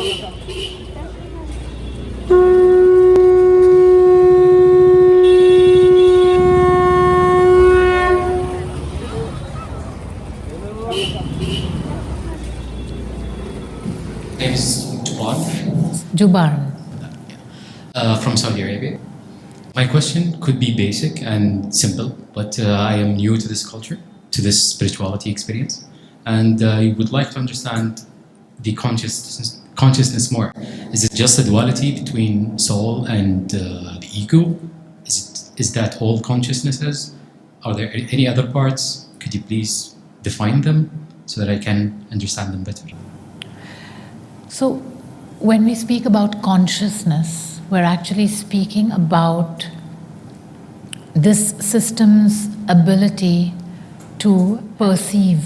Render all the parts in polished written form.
Name is Juban, Juban. from Saudi Arabia. My question could be basic and simple, but I am new to this culture, to this spirituality experience, and I would like to understand the consciousness more. Is it just a duality between soul and the ego? Is that all consciousness is? Are there any other parts? Could you please define them so that I can understand them better? So, when we speak about consciousness, we're actually speaking about this system's ability to perceive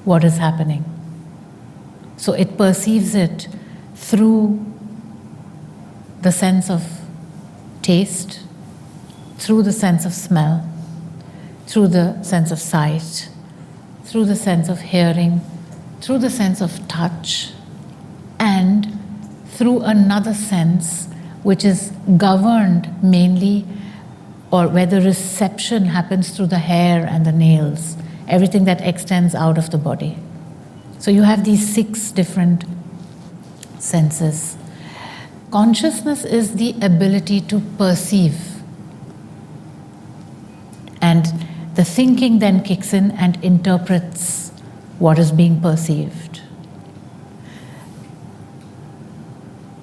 what is happening. So it perceives it through the sense of taste, through the sense of smell, through the sense of sight, through the sense of hearing, through the sense of touch, and through another sense which is governed mainly, or where the reception happens through the hair and the nails, everything that extends out of the body. So you have these 6 different senses. Consciousness is the ability to perceive. And the thinking then kicks in and interprets what is being perceived.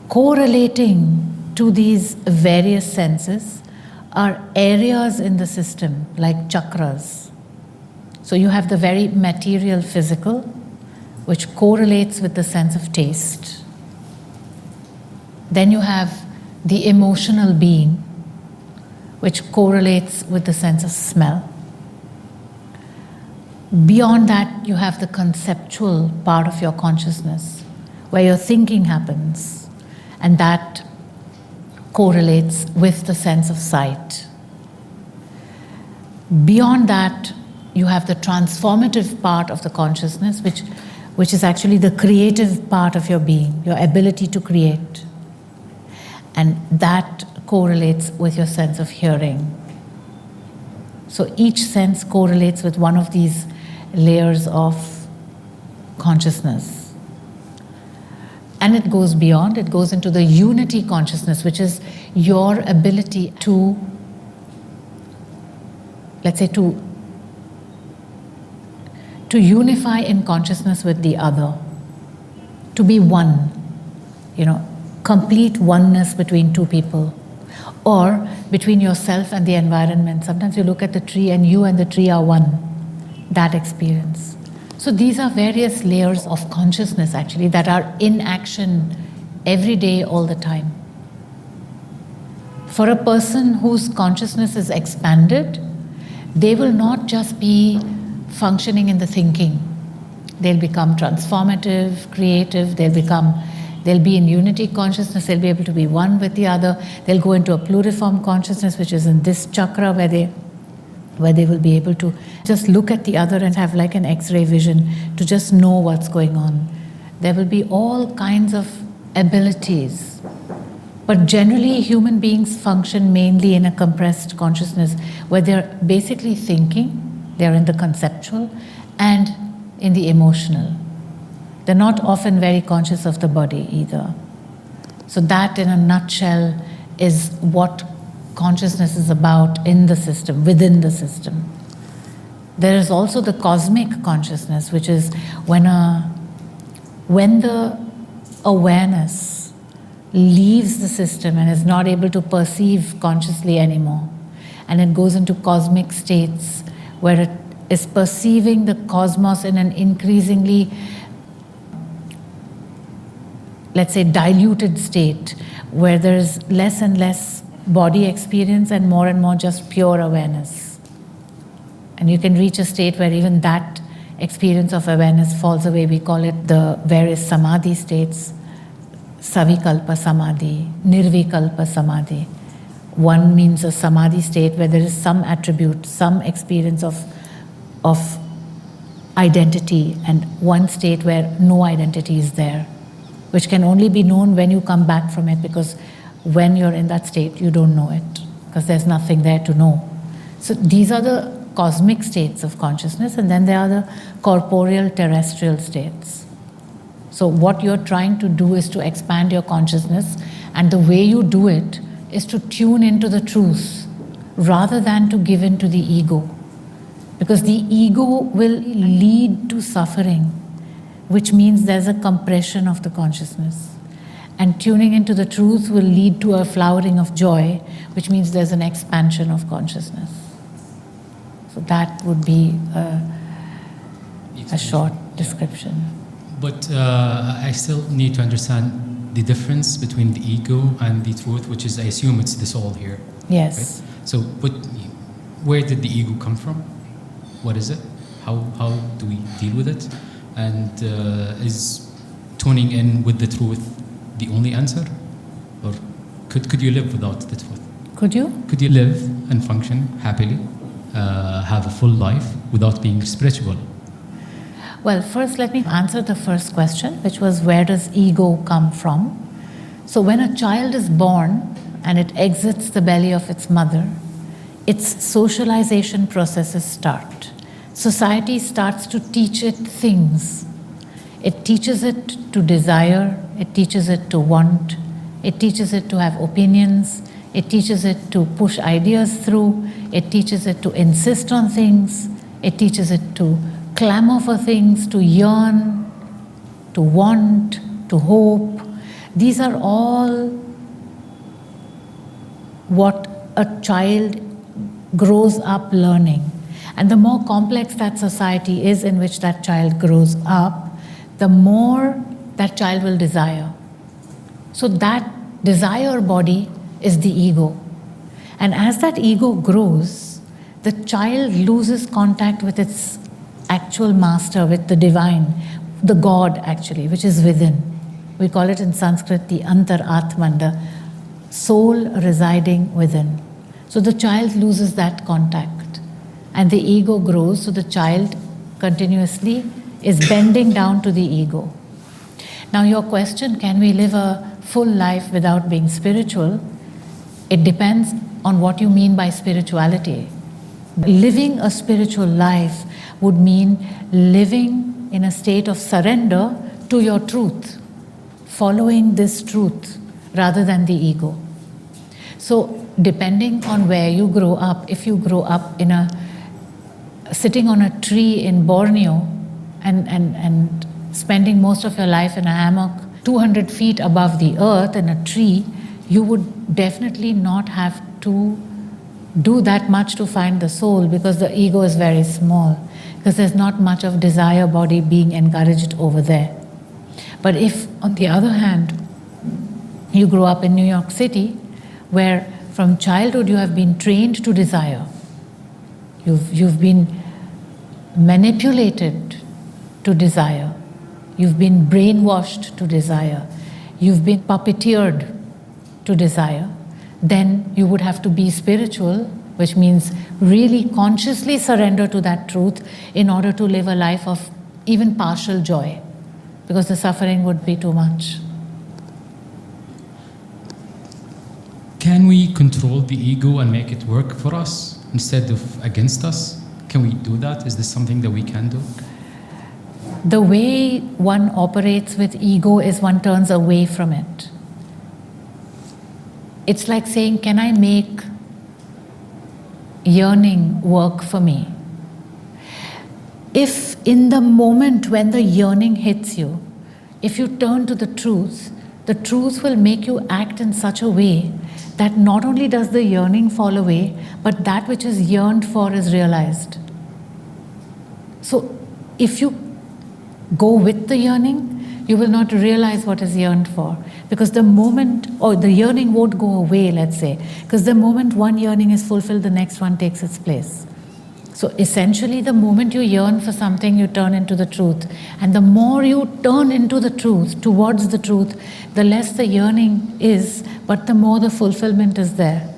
Correlating to these various senses are areas in the system, like chakras. So you have the very material physical, which correlates with the sense of taste. Then you have the emotional being, which correlates with the sense of smell. Beyond that, you have the conceptual part of your consciousness, where your thinking happens, and that correlates with the sense of sight. Beyond that, you have the transformative part of the consciousness, which is actually the creative part of your being, your ability to create. And that correlates with your sense of hearing. So each sense correlates with one of these layers of consciousness. And it goes beyond, it goes into the unity consciousness, which is your ability to, let's say, to unify in consciousness with the other, to be one, complete oneness between 2 people, or between yourself and the environment. Sometimes you look at the tree and you and the tree are one, that experience. So these are various layers of consciousness actually that are in action every day, all the time. For a person whose consciousness is expanded, they will not just be functioning in the thinking. They'll become transformative, creative, they'll be in unity consciousness, they'll be able to be one with the other, they'll go into a pluriform consciousness, which is in this chakra where they will be able to just look at the other and have like an X-ray vision to just know what's going on. There will be all kinds of abilities. But generally, human beings function mainly in a compressed consciousness where they're basically thinking, they're in the conceptual and in the emotional. They're not often very conscious of the body either. So that in a nutshell is what consciousness is about in the system, within the system. There is also the cosmic consciousness, which is when the awareness leaves the system and is not able to perceive consciously anymore, and it goes into cosmic states where it is perceiving the cosmos in an increasingly, let's say, diluted state, where there's less and less body experience and more just pure awareness. And you can reach a state where even that experience of awareness falls away. We call it the various samadhi states, savikalpa samadhi, nirvikalpa samadhi. One means a samadhi state where there is some attribute, some experience of identity, and one state where no identity is there, which can only be known when you come back from it, because when you're in that state, you don't know it, because there's nothing there to know. So these are the cosmic states of consciousness, and then there are the corporeal terrestrial states. So what you're trying to do is to expand your consciousness, and the way you do it is to tune into the truth rather than to give in to the ego. Because the ego will lead to suffering, which means there's a compression of the consciousness. And tuning into the truth will lead to a flowering of joy, which means there's an expansion of consciousness. So that would be a short description. But I still need to understand the difference between the ego and the truth, which is, I assume it's the soul here. Yes. Right? So, where did the ego come from? What is it? How do we deal with it? And is tuning in with the truth the only answer? Or could you live without the truth? Could you? Could you live and function happily, have a full life without being spiritual? Well, first let me answer the first question, which was, where does ego come from? So when a child is born and it exits the belly of its mother, its socialization processes start. Society starts to teach it things. It teaches it to desire, it teaches it to want, it teaches it to have opinions, it teaches it to push ideas through, it teaches it to insist on things, it teaches it to clamor for things, to yearn, to want, to hope. These are all what a child grows up learning. And the more complex that society is in which that child grows up, the more that child will desire. So that desire body is the ego. And as that ego grows, the child loses contact with its actual master, with the divine, the God actually, which is within. We call it in Sanskrit the Antar-Atman, the soul residing within. So the child loses that contact and the ego grows, so the child continuously is bending down to the ego. Now your question, can we live a full life without being spiritual? It depends on what you mean by spirituality. Living a spiritual life would mean living in a state of surrender to your truth, following this truth rather than the ego. So depending on where you grow up, if you grow up in sitting on a tree in Borneo and spending most of your life in a hammock 200 feet above the earth in a tree, you would definitely not have to do that much to find the soul, because the ego is very small, because there's not much of desire body being encouraged over there. But if, on the other hand, you grow up in New York City, where from childhood you have been trained to desire, you've been manipulated to desire, you've been brainwashed to desire, you've been puppeteered to desire, then you would have to be spiritual, which means really consciously surrender to that truth in order to live a life of even partial joy, because the suffering would be too much. Can we control the ego and make it work for us instead of against us? Can we do that? Is this something that we can do? The way one operates with ego is one turns away from it. It's like saying, can I make yearning work for me? If in the moment when the yearning hits you, if you turn to the truth will make you act in such a way that not only does the yearning fall away, but that which is yearned for is realized. So if you go with the yearning, you will not realize what is yearned for. Because the moment, or the yearning won't go away, let's say, because the moment one yearning is fulfilled, the next one takes its place. So essentially, the moment you yearn for something, you turn into the truth. And the more you turn into the truth, towards the truth, the less the yearning is, but the more the fulfillment is there.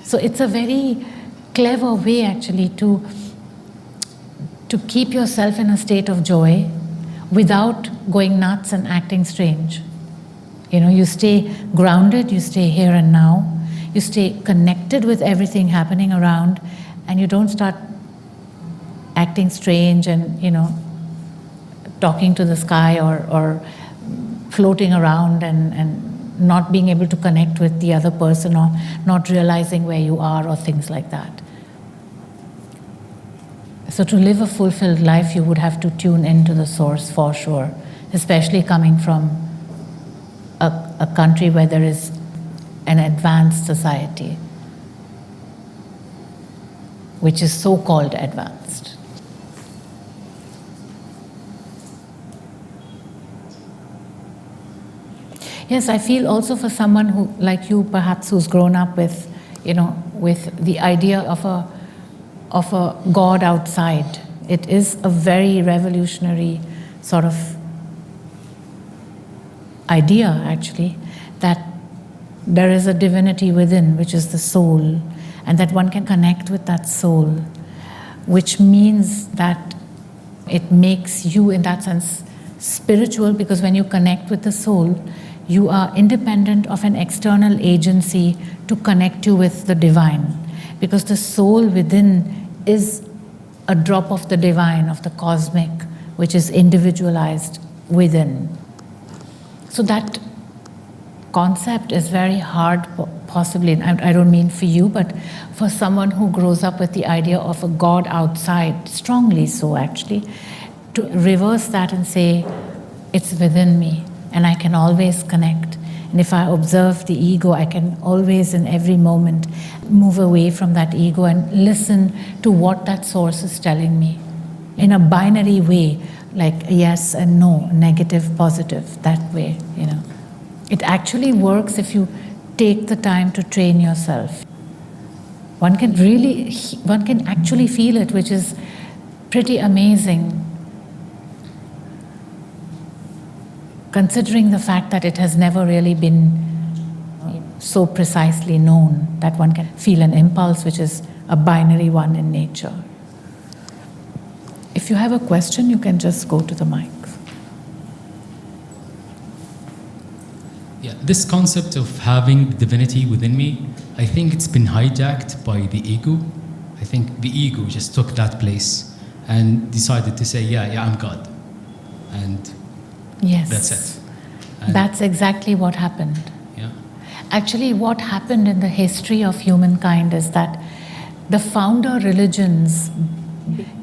So it's a very clever way, actually, to keep yourself in a state of joy without going nuts and acting strange. You stay grounded, you stay here and now, you stay connected with everything happening around, and you don't start acting strange and, talking to the sky or floating around and not being able to connect with the other person or not realizing where you are or things like that. So to live a fulfilled life, you would have to tune into the source for sure, especially coming from a country where there is an advanced society, which is so-called advanced. Yes, I feel also for someone who, like you perhaps, who's grown up with, with the idea of a God outside. It is a very revolutionary sort of idea, actually, that there is a divinity within, which is the soul, and that one can connect with that soul, which means that it makes you, in that sense, spiritual, because when you connect with the soul, you are independent of an external agency to connect you with the divine, because the soul within is a drop of the divine, of the cosmic, which is individualized within. So that concept is very hard, possibly, and I don't mean for you, but for someone who grows up with the idea of a God outside, strongly so actually, to reverse that and say, it's within me, and I can always connect. And if I observe the ego, I can always, in every moment, move away from that ego and listen to what that source is telling me in a binary way, like yes and no, negative, positive, that way, It actually works if you take the time to train yourself. One can actually feel it, which is pretty amazing, considering the fact that it has never really been so precisely known that one can feel an impulse which is a binary one in nature. If you have a question, you can just go to the mic. Yeah, this concept of having divinity within me, I think it's been hijacked by the ego. I think the ego just took that place and decided to say, yeah, I'm God. And yes, that's it. And that's exactly what happened. Yeah. Actually, what happened in the history of humankind is that the founder religions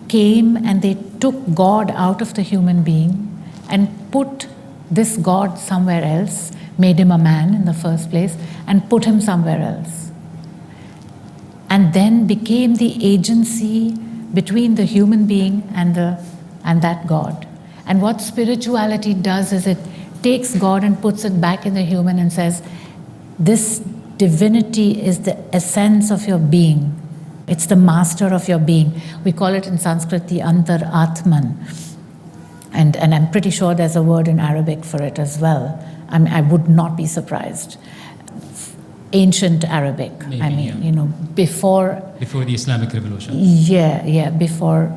came and they took God out of the human being and put this God somewhere else, made him a man in the first place, and put him somewhere else. And then became the agency between the human being and that God. And what spirituality does is it takes God and puts it back in the human and says, this divinity is the essence of your being. It's the master of your being. We call it in Sanskrit the Antar Atman. And I'm pretty sure there's a word in Arabic for it as well. I would not be surprised. Ancient Arabic, Maybe, before the Islamic Revolution. Yeah, before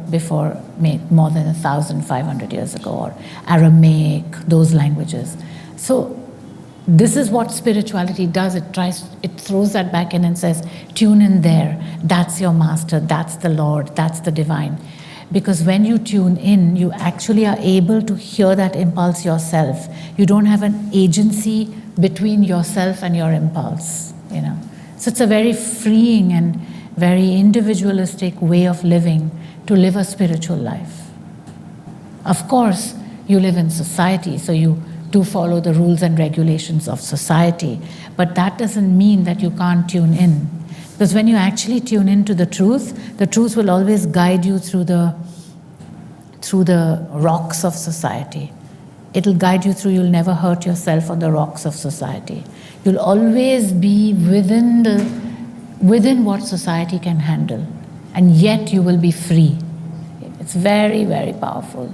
more than 1,500 years ago, or Aramaic, those languages. So this is what spirituality does. It throws that back in and says, tune in there. That's your master. That's the Lord. That's the divine. Because when you tune in, you actually are able to hear that impulse yourself. You don't have an agency between yourself and your impulse, So it's a very freeing and very individualistic way of living, to live a spiritual life. Of course, you live in society, so you do follow the rules and regulations of society, but that doesn't mean that you can't tune in. Because when you actually tune into the truth will always guide you through the rocks of society. It'll guide you through, you'll never hurt yourself on the rocks of society. You'll always be within what society can handle, and yet you will be free. It's very, very powerful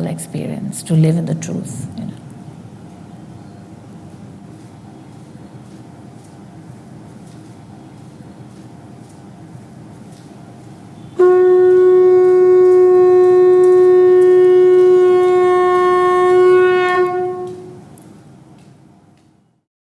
experience to live in the truth.